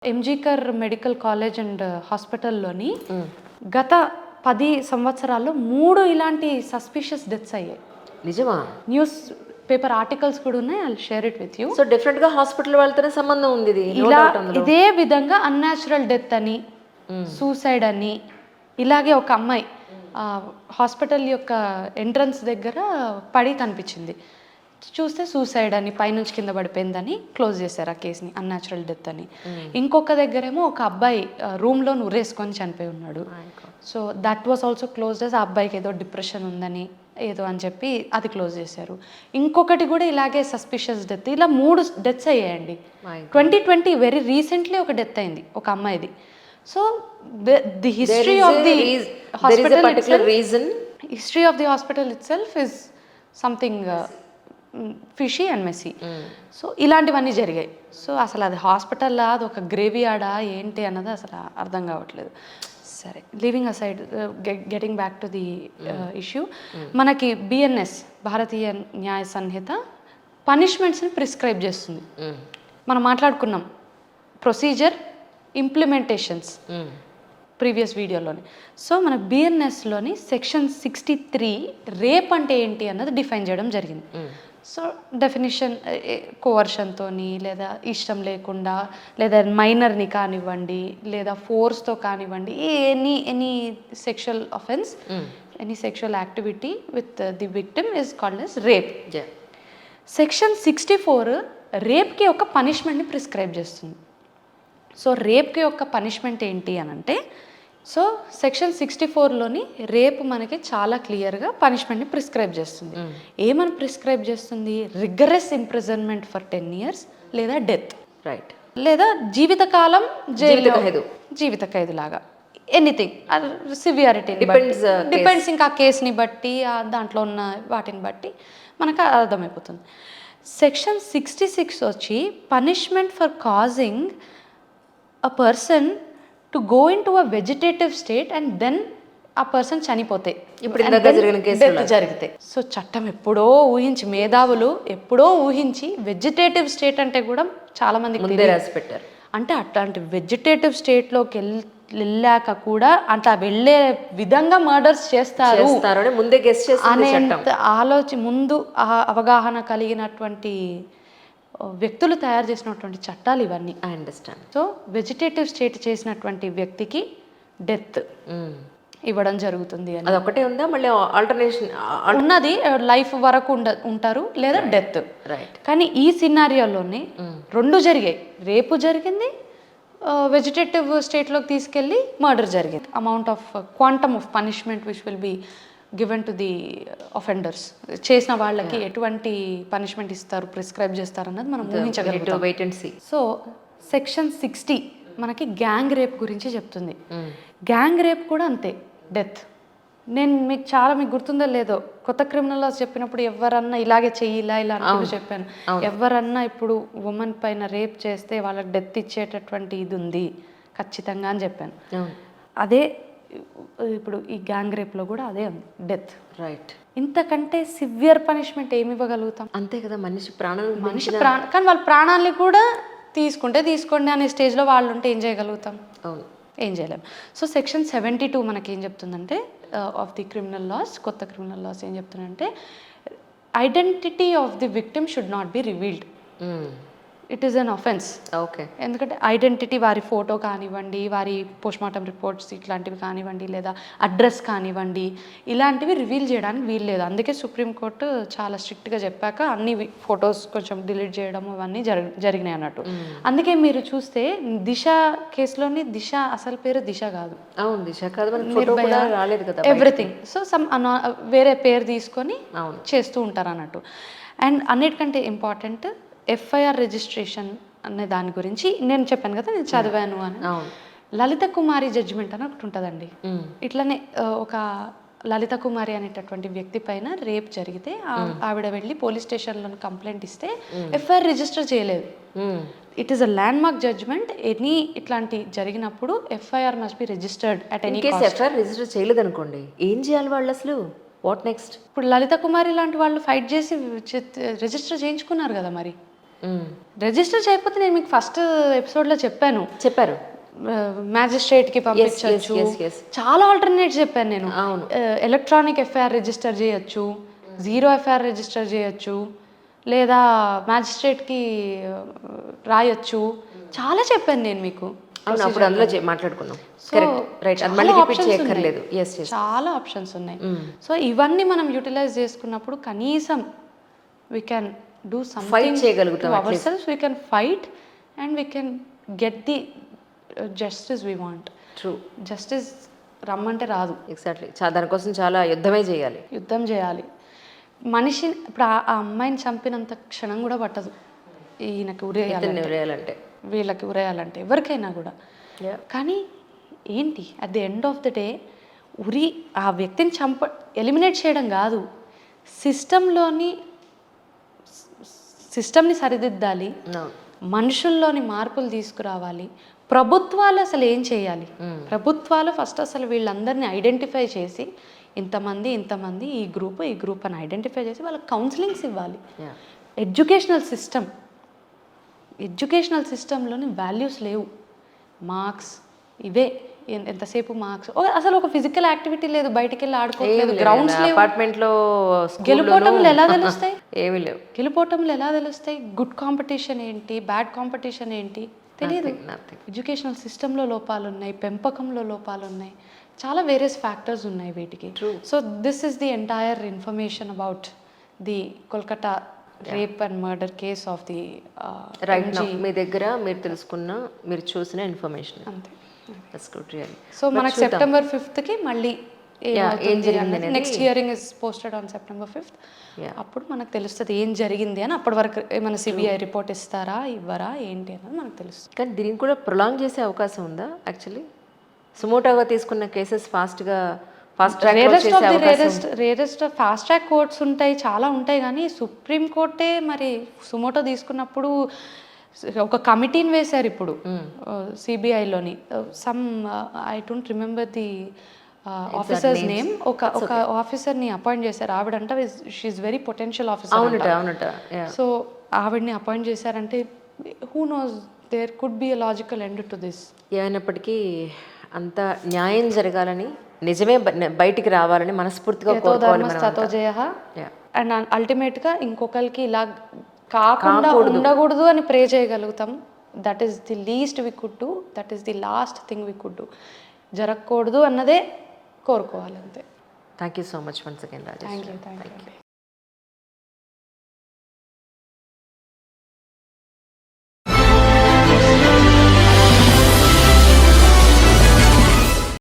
ఎంజీకర్ medical college and హాస్పిటల్లోని గత 10 సంవత్సరాల్లో 3 ఇలాంటి సస్పిషియస్ డెత్స్ అయ్యాయి. నిజమా? న్యూస్ పేపర్ ఆర్టికల్స్ కూడా ఉన్నాయి. I share it with you. So different గా హాస్పిటల్ వాళ్ళతోనే సంబంధం ఉంది ఇది. ఇలా ఇదే విధంగా అన్యాచురల్ డెత్ అని, సూసైడ్ అని, ఇలాగే ఒక అమ్మాయి హాస్పిటల్ యొక్క ఎంట్రన్స్ దగ్గర పడి కనిపించింది. చూస్తే సూసైడ్ అని, పైనుంచి కింద పడిపోయిందని క్లోజ్ చేశారు ఆ కేసుని, అన్యాచురల్ డెత్ అని. ఇంకొక దగ్గరేమో ఒక అబ్బాయి రూమ్లో ఉరేసుకొని చనిపోయి ఉన్నాడు. So that was also closed as ఆ అబ్బాయికి ఏదో డిప్రెషన్ ఉందని ఏదో అని చెప్పి అది క్లోజ్ చేశారు. ఇంకొకటి కూడా ఇలాగే సస్పిషియస్ డెత్. ఇలా 3 డెత్స్ అయ్యాయండి. 2020 వెరీ రీసెంట్లీ ఒక డెత్ అయింది ఒక అమ్మాయిది. So the history of the hospital itself is something fishy and messy. So ఇలాంటివన్నీ జరిగాయి. సో అసలు అది హాస్పిటల్లా, అది ఒక గ్రేవీ యార్డా ఏంటి అన్నది అసలు అర్థం కావట్లేదు. సరే, leaving aside, getting back to the issue, మనకి బిఎన్ఎస్ భారతీయ న్యాయ సంహిత పనిష్మెంట్స్ని ప్రిస్క్రైబ్ చేస్తుంది. మనం మాట్లాడుకున్నాం ప్రొసీజర్, ఇంప్లిమెంటేషన్స్ ప్రీవియస్ వీడియోలోని. సో మన బిఎన్ఎస్లోని సెక్షన్ 63 రేప్ అంటే ఏంటి అన్నది డిఫైన్ చేయడం జరిగింది. సో డెఫినిషన్ కోవర్షన్తో లేదా ఇష్టం లేకుండా, లేదా మైనర్ని కానివ్వండి, లేదా ఫోర్స్తో కానివ్వండి, any sexual offence, any sexual activity with the victim is called as rape. Section 64 రేప్కి ఒక పనిష్మెంట్ని ప్రిస్క్రైబ్ చేస్తుంది. సో రేప్కి యొక్క పనిష్మెంట్ ఏంటి అని అంటే, సో సెక్షన్ 64లోని రేప్ మనకి చాలా క్లియర్గా పనిష్మెంట్ని ప్రిస్క్రైబ్ చేస్తుంది. ఏమని ప్రిస్క్రైబ్ చేస్తుంది? రిగరస్ ఇంప్రిజన్మెంట్ ఫర్ 10 years లేదా డెత్, రైట్, లేదా జీవితకాలం జీవిత ఖైదు లాగా, ఎనీథింగ్. సివియారిటీ డిపెండ్స్, ఇంకా కేసుని బట్టి, దాంట్లో ఉన్న వాటిని బట్టి మనకు అర్థమైపోతుంది. సెక్షన్ 66 వచ్చి punishment for causing a person to go into a vegetative state and then ఆ పర్సన్ చనిపోతే, ఇప్పుడు జరిగితే. సో చట్టం ఎప్పుడో ఊహించి, మేధావులు ఎప్పుడో ఊహించి వెజిటేటివ్ స్టేట్ అంటే కూడా చాలా మందికి రాసి పెట్టారు. అంటే అట్లాంటి వెజిటేటివ్ స్టేట్లోకి వెళ్ళాక కూడా అట్లా వెళ్ళే విధంగా మర్డర్స్ చేస్తారు ముందే గెస్ అనే ముందు అవగాహన కలిగినటువంటి వ్యక్తులు తయారు చేసినటువంటి చట్టాలు ఇవన్నీ. I understand. So vegetative state చేసినటువంటి వ్యక్తికి డెత్ ఇవ్వడం జరుగుతుంది అని. అది ఒకటే ఉందా? మళ్ళీ ఆల్టర్నేషన్ ఉన్నది, లైఫ్ వరకు ఉంటారు లేదా డెత్. రైట్. కానీ ఈ సినారియోలోనే 2 జరిగాయి. రేపు జరిగింది, వెజిటేటివ్ స్టేట్లోకి తీసుకెళ్ళి మర్డర్ జరిగింది. Amount of quantum of punishment which will be given to the offenders, చేసిన వాళ్ళకి ఎటువంటి పనిష్మెంట్ ఇస్తారు, ప్రిస్క్రైబ్ చేస్తారు అన్నది మనం ఊహించగలుగుతాం. సో సెక్షన్ 60 మనకి గ్యాంగ్ రేప్ గురించి చెప్తుంది. గ్యాంగ్ రేప్ కూడా అంతే, డెత్. నేను మీకు గుర్తుందో లేదో, కొత్త క్రిమినల్ లాస్ చెప్పినప్పుడు ఎవరన్నా ఇలాగే చెయ్యిలా ఇలా అని చెప్పాను. ఎవరన్నా ఇప్పుడు ఉమెన్ పైన రేప్ చేస్తే వాళ్ళకి డెత్ ఇచ్చేటటువంటి ఇది ఉంది ఖచ్చితంగా అని చెప్పాను. అదే ఇప్పుడు ఈ గ్యాంగ్ రేప్లో కూడా అదే ఉంది, డెత్. రైట్. ఇంతకంటే సివియర్ పనిష్మెంట్ ఏమి ఇవ్వగలుగుతాం? అంతే కదా, మనిషి ప్రాణం. కానీ వాళ్ళ ప్రాణాలని కూడా తీసుకోండి అనే స్టేజ్లో వాళ్ళు ఉంటే ఏం చేయగలుగుతాం? అవును, ఏం చేయలేం. సో సెక్షన్ 72 మనకి ఏం చెప్తుందంటే, ఆఫ్ ది క్రిమినల్ లాస్, కొత్త క్రిమినల్ లాస్ ఏం చెప్తుందంటే, identity of the victim should not be revealed. It is an offence. Okay. ఎందుకంటే ఐడెంటిటీ, వారి ఫోటో కానివ్వండి, వారి పోస్ట్మార్టం రిపోర్ట్స్ ఇట్లాంటివి కానివ్వండి, లేదా అడ్రస్ కానివ్వండి, ఇలాంటివి రివీల్ చేయడానికి వీలు లేదు. అందుకే సుప్రీంకోర్టు చాలా స్ట్రిక్ట్గా చెప్పాక అన్ని ఫొటోస్ కొంచెం డిలీట్ చేయడం అవన్నీ జరిగినాయి అన్నట్టు. అందుకే మీరు చూస్తే దిశ కేసులోని దిశ అసలు పేరు దిశ కాదు. అవును, దిశ కాదు, ఎవ్రీథింగ్. సో సమ్ వేరే పేరు తీసుకొని చేస్తూ ఉంటారు అన్నట్టు. అండ్ అన్నిటికంటే ఇంపార్టెంట్, ఎఫ్ఐఆర్ రిజిస్ట్రేషన్ అనే దాని గురించి నేను చెప్పాను కదా, నేను చదివాను అని. లలిత కుమారి జడ్జిమెంట్ అని ఒకటి ఉంటుందండి. ఇట్లనే ఒక లలిత కుమారి అనేటటువంటి వ్యక్తి పైన రేప్ జరిగితే ఆవిడ వెళ్ళి పోలీస్ స్టేషన్లో కంప్లైంట్ ఇస్తే ఎఫ్ఐఆర్ రిజిస్టర్ చేయలేదు. It is a landmark judgment. Any ఇట్లాంటి జరిగినప్పుడు FIR must be registered at any cost. FIR register చేయలేదు అనుకోండి, ఏం చేయాలి వాళ్ళు అసలు? What next? ఇప్పుడు లలిత కుమారి లాంటి వాళ్ళు ఫైట్ చేసి రిజిస్టర్ చేయించుకున్నారు కదా మరి. రిజిస్టర్ చేయకపోతే నేను మీకు ఫస్ట్ ఎపిసోడ్లో చెప్పాను, చెప్పారు. మ్యాజిస్ట్రేట్కి పంపించవచ్చు, yes. చాలా ఆల్టర్నేట్ చెప్పాను నేను. అవును. ఎలక్ట్రానిక్ ఎఫ్ఐఆర్ రిజిస్టర్ చేయొచ్చు, జీరో ఎఫ్ఐఆర్ రిజిస్టర్ చేయొచ్చు, లేదా మ్యాజిస్ట్రేట్కి రాయొచ్చు, చాలా చెప్పాను నేను మీకు. అవును, అప్పుడు అందులో మాట్లాడుకున్నాం. Correct, right. అది మళ్ళీ రిపీట్ చేయక్కర్లేదు. ఎస్ ఎస్, చాలా ఆప్షన్స్ ఉన్నాయి. సో ఇవన్నీ మనం యూటిలైజ్ చేసుకున్నప్పుడు కనీసం వీ కెన్ డూ సంథింగ్ చేయగలుగుతాం our self, we can fight and we can get the justice we want. True. Justice రమ్మంటే రాదు. ఎగ్జాక్ట్లీ, దానికోసం చాలా యుద్ధమే చేయాలి. యుద్ధం చేయాలి. మనిషి ఇప్పుడు ఆ అమ్మాయిని చంపినంత క్షణం కూడా పట్టదు ఈయనకి ఉరేయాలంటే, వీళ్ళకి ఉరేయాలంటే, ఎవరికైనా కూడా. కానీ ఏంటి at the end of the day ఆ వ్యక్తిని ఎలిమినేట్ చేయడం కాదు, సిస్టమ్ని సరిదిద్దాలి, మనుషుల్లోని మార్పులు తీసుకురావాలి. ప్రభుత్వాలు అసలు ఏం చేయాలి? ప్రభుత్వాలు ఫస్ట్ అసలు వీళ్ళందరినీ ఐడెంటిఫై చేసి ఇంతమంది ఈ గ్రూప్ అని ఐడెంటిఫై చేసి వాళ్ళకి కౌన్సిలింగ్స్ ఇవ్వాలి. ఎడ్యుకేషనల్ సిస్టంలోని వాల్యూస్ లేవు. మార్క్స్ ఇవే, ఎంతసేపు మార్క్స్, అసలు ఒక ఫిజికల్ యాక్టివిటీ లేదు, బయటికి వెళ్ళి ఆడుకోవట్లేదు, గ్రౌండ్స్ లేవు, అపార్ట్మెంట్లో గెలుపోవటంలు ఎలా తెలుస్తాయి? ఏమీ లేవు. గెలుపోవటంలు ఎలా తెలుస్తాయి? గుడ్ కాంపిటీషన్ ఏంటి, బ్యాడ్ కాంపిటీషన్ ఏంటి తెలియదు. ఎడ్యుకేషనల్ సిస్టంలో లోపాలు ఉన్నాయి, పెంపకంలో లోపాలు ఉన్నాయి, చాలా వేరియస్ ఫ్యాక్టర్స్ ఉన్నాయి వీటికి. So this is the entire information about the Kolkata rape and murder case of the right now మీ దగ్గర మీరు తెలుసుకున్న, మీరు చూసిన ఇన్ఫర్మేషన్ అంతే. సో మనకు September 5th మళ్ళీ next hearing is posted on September 5th. అప్పుడు మనకు తెలుస్తుంది ఏం జరిగింది అని. అప్పటి వరకు ఏమైనా సిబిఐ రిపోర్ట్ ఇస్తారా ఇవ్వరా ఏంటి అన్నది మనకు తెలుస్తుంది. కానీ దీనికి కూడా ప్రొలాంగ్ చేసే అవకాశం ఉందా? యాక్చువల్లీ సుమోటోగా తీసుకున్న కేసెస్ ఫాస్ట్ ట్రాక్ కోర్ట్స్ ఉంటాయి, చాలా ఉంటాయి. కానీ సుప్రీం కోర్టే మరి సుమోటో తీసుకున్నప్పుడు ఒక కమిటీని వేశారు ఇప్పుడు సిబిఐలోని. I don't remember the officer's name. ఒక ఆఫీసర్ని అపాయింట్ చేశారు. ఆవిడంట she's very potential officer. So ఆవిడ్ని అపాయింట్ చేశారంటే who knows, there could be a logical end to this. ఏమైనప్పటికీ అంత న్యాయం జరగాలని, నిజమే బయటికి రావాలని మనస్ఫూర్తిగా అండ్ అల్టిమేట్గా ఇంకొకరికి ఇలా కాకుండా ఉండకూడదు అని ప్రే చేయగలుగుతాం. That is the least we could do, that is the last thing we could do. జరగకూడదు అన్నదే కోరుకోవాలి అంతే. Thank you so much once again Rajesh. Thank you.